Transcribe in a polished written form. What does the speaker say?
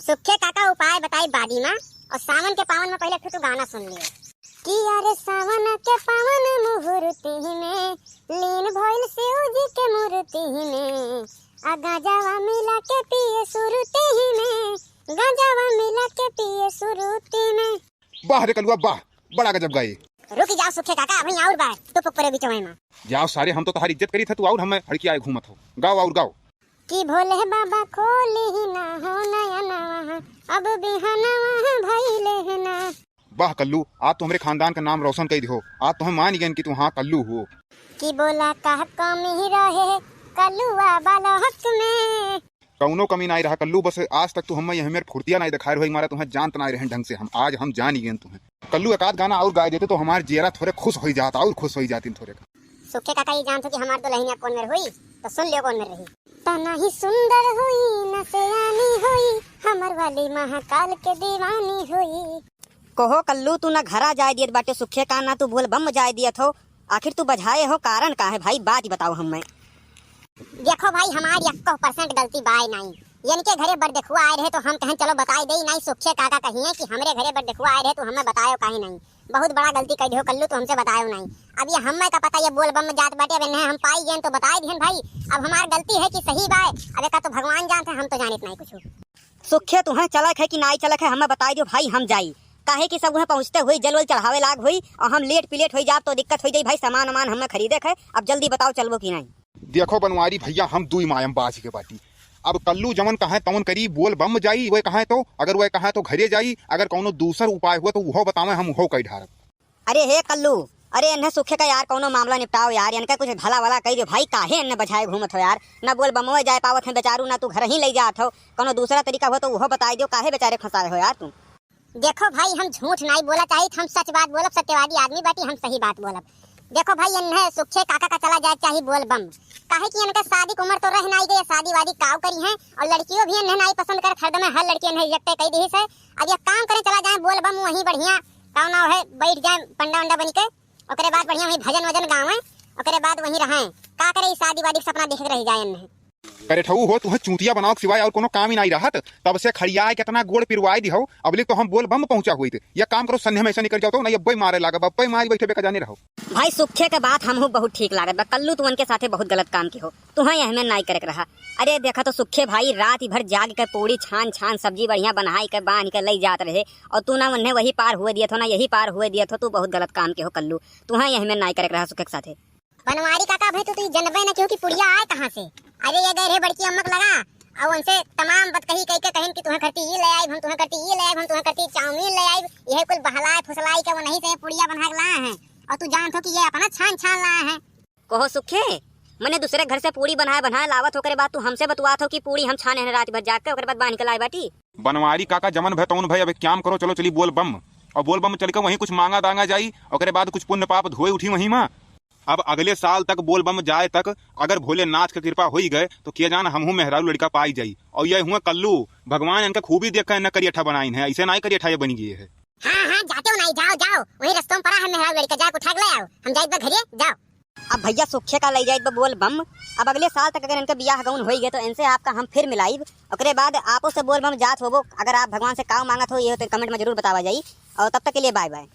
सुखे काका उपाय बताई बादी माँ। और सावन के पावन में पहले तू गाना सुन लियो कि यारे सावन के पावन मुहूर्ति में लीन भइल शिव जी के मूर्ति में आ गांजावा मिला के पिए सुरती में, गांजावा मिला के पिए सुरती में। वाह रे कलुआ वाह, बड़ा गजब गाए। रुक जाओ सुखे काका, अभी और बार तू पुपरे बिचवे में जाओ सारे, हम तो तुम्हारी इज्जत करी था, तू और हमें हड़की आए घूमत हो। गाओ और गाओ कि भोले बाबा खोली ही ना हो नया नवा, अब बिहानवा भइले है ना। वाह कल्लू, आज तो हमारे खानदान का नाम रोशन कर दियो। आज तो हम मान गए कि तू हाँ कल्लू हो। कि बोला कह कमी रहे कल्लुआ वाला हक में, कौनो कमी नहीं रहा कल्लू। बस आज तक तो हमें हमें फुर्तियां नहीं दिखाई रही, हमारा तुम्हें जानत नहीं रहे ढंग से। हम आज हम जान ही गए तुम्हें। कल्लू एक आध गाना और गा देते तो हमारे जेरा थोड़े खुश हो जाता, और खुश हो जाती थोड़े। सुखे काका ये जानते कि हमार तो लहनिया कौन में हुई, तो सुन लियो कौन में रही। तना ही सुंदर हुई न सयानी हुई, हमर वाली महाकाल के दीवानी हुई। कहो कल्लू, तू ना घरा जाए दियत बाटे सुखे का, ना तू बोल बम जाए दियत हो। आखिर तू बजाए हो कारण का है भाई, बात बताओ हमें। देखो भाई, हमारी 1% गलती बाय नहीं। यानी के घरे बड़ देखुआ आए रहे तो हम कहें चलो बताई दे नहीं। सुखे काका कहिए कि हमरे घरे बड़ देखुआ आए रहे तो हमें बतायो काहे नहीं। बहुत बड़ा गलती कर दियो कल्लू, तो हमसे बतायो नहीं। अब ये हमें का पता ये बोल बम जात बाटे, अब हम पाई गए तो बताई दिहन भाई। अब हमारी गलती है कि सही बाय, अब का तो भगवान जानते, हम तो जानित नहीं कुछ। सुखे तुम्हें चलक है कि नहीं चलक है हमें बताई दो भाई, हम जाई। काहे कि सब वहाँ पहुँचते हुई जल वल चढ़ावे लाग हुई और हम लेट पिलेट हो जाब तो दिक्कत हो जाई भाई। सामान वामान हमें खरीदे है, अब जल्दी बताओ चलबो कि नहीं। देखो बनवारी भैया, हम दुई मायम बाज के बाटी। अब कल्लू जमन कहे तमन करी, बोल बम जाई वो कहे तो, अगर वह कहे तो घरे जाई, अगर कोनो दूसर उपाय हुआ तो वो बतावे, हम वो कई ढारब। अरे हे कल्लू, अरे इन्हें सुखे का यार कोनो मामला निपटाओ यार, इनका कुछ भला वाला कही दो भाई। काहे इन्हें बजाए घूमत हो यार, ना बोल बमवे जाए पावत है बेचारू, ना तू घर ही ले जात हो। कोनो दूसरा तरीका हो तो वो बताई दो, काहे बेचारे फंसाए हो यार तुम। देखो भाई, हम झूठ नहीं बोला चाहिए, हम सच बात बोलब, सत्यवादी आदमी बाटी, हम सही बात बोलब। देखो भाई, इन्हें सुखे काका का चला जाए चाहिए बोल बम। काहे कि इनका शादी की उम्र तो रह नहीं गई, शादी वादी काव करी है और लड़कियों भी इन्हें नहीं पसंद कर, हर में हर लड़की इन्हें रिजेक्ट कर दी है। अब ये काम करें चला जाए बोल बम, वहीं बढ़िया का ना है बैठ जाए पंडा वंडा बन के, ओकरे बाद बढ़िया वहीं भजन वजन गावे, ओकरे बाद वहीं रहें। का करे शादी वादी का सपना देख रह जाए इन्हें। करे ठऊ हो, तुम्हें चूतिया बनाओ सिवाय और कोनो काम ही नहीं रहा। तब से खड़िया कितना गोड़ पिरवाई दी हो, अब तो हम बोल बम पहुंचा हुई थे। या काम करो सन्ने में ऐसा निकल जाओ तो नहीं, अब मारे लागा बब्बई मार बैठे बेका जाने रहो। भाई सुखे के बात हमहू बहुत ठीक लागत बा कल्लू, तू उनके साथे बहुत गलत काम की हो, तुम्हें हमें नहीं करे रहा। अरे देखा तो सुखे भाई रात भर जाग के पूरी छान छान सब्जी बढ़िया बनाई के बांध के ले जात रहे, और तू ना उन्हें वही पार हुए दिया था ना यही पार हुए दिया था। तू बहुत गलत काम के हो कल्लू, तुम्हें हमें नहीं करे रहा सुखे के साथे। बनवारी काका भाई, तो जनबे न क्यों कि पुड़िया आए कहाँ से। अरे ये गए बड़की अम्मक लगा और उनसे तमाम बात कही कह के कहें कि तुम्हें करती ये ले आई, हम तुम्हें करती ये ले आई, हम तुम्हें करती चाउमीन ले आई। यह कुल बहलाए फुसलाई के वो नहीं से पुड़िया बना के लाए हैं, और तू जानत हो कि ये अपना छान छान लाए हैं। कहो सुखे, मैंने दूसरे घर से पूरी बनाए लावत होकर बाद तू हमसे बतुआत हो कि पूरी हम छाने रात भर जाग के ओकरे बाद बांध के लाए बाटी। बनवारी काका जमन भय तौन भाई, अब एक काम करो, चलो चली बोल बम, और बोल बम चल के वहीं कुछ मांगा दांगा जाई, ओकरे बाद कुछ पुण्य पाप धोए उठी वहीं माँ। अब अगले साल तक बोल बम जाए तक अगर भोलेनाथ की कृपा हो ही गए तो किया जाना हमहू मेहरारू लड़का पाई जाई। और ये हुआ कल्लू, भगवान इनका खूबी देख कर करियठा बनाई है, ऐसे नहीं करियठा ये बनी गई है। हाँ हाँ जाते हो नहीं, जाओ जाओ, वही रस्तों में पड़ा है मेहरारू लड़का, जाके उठा के ले आओ, हम जाए घरे जाओ। अब भैया सुखे का ले जाए बोल बम, अब अगले साल तक अगर इनका बियाह गौन हो गए तो इनसे आपका हम फिर मिलाइब। ओकरे बाद आपो से बोल बम जात होबो, अगर आप भगवान से काम मांगत हो ये तो कमेंट में जरूर बतावा जाई। और तब तक के लिए बाय बाय।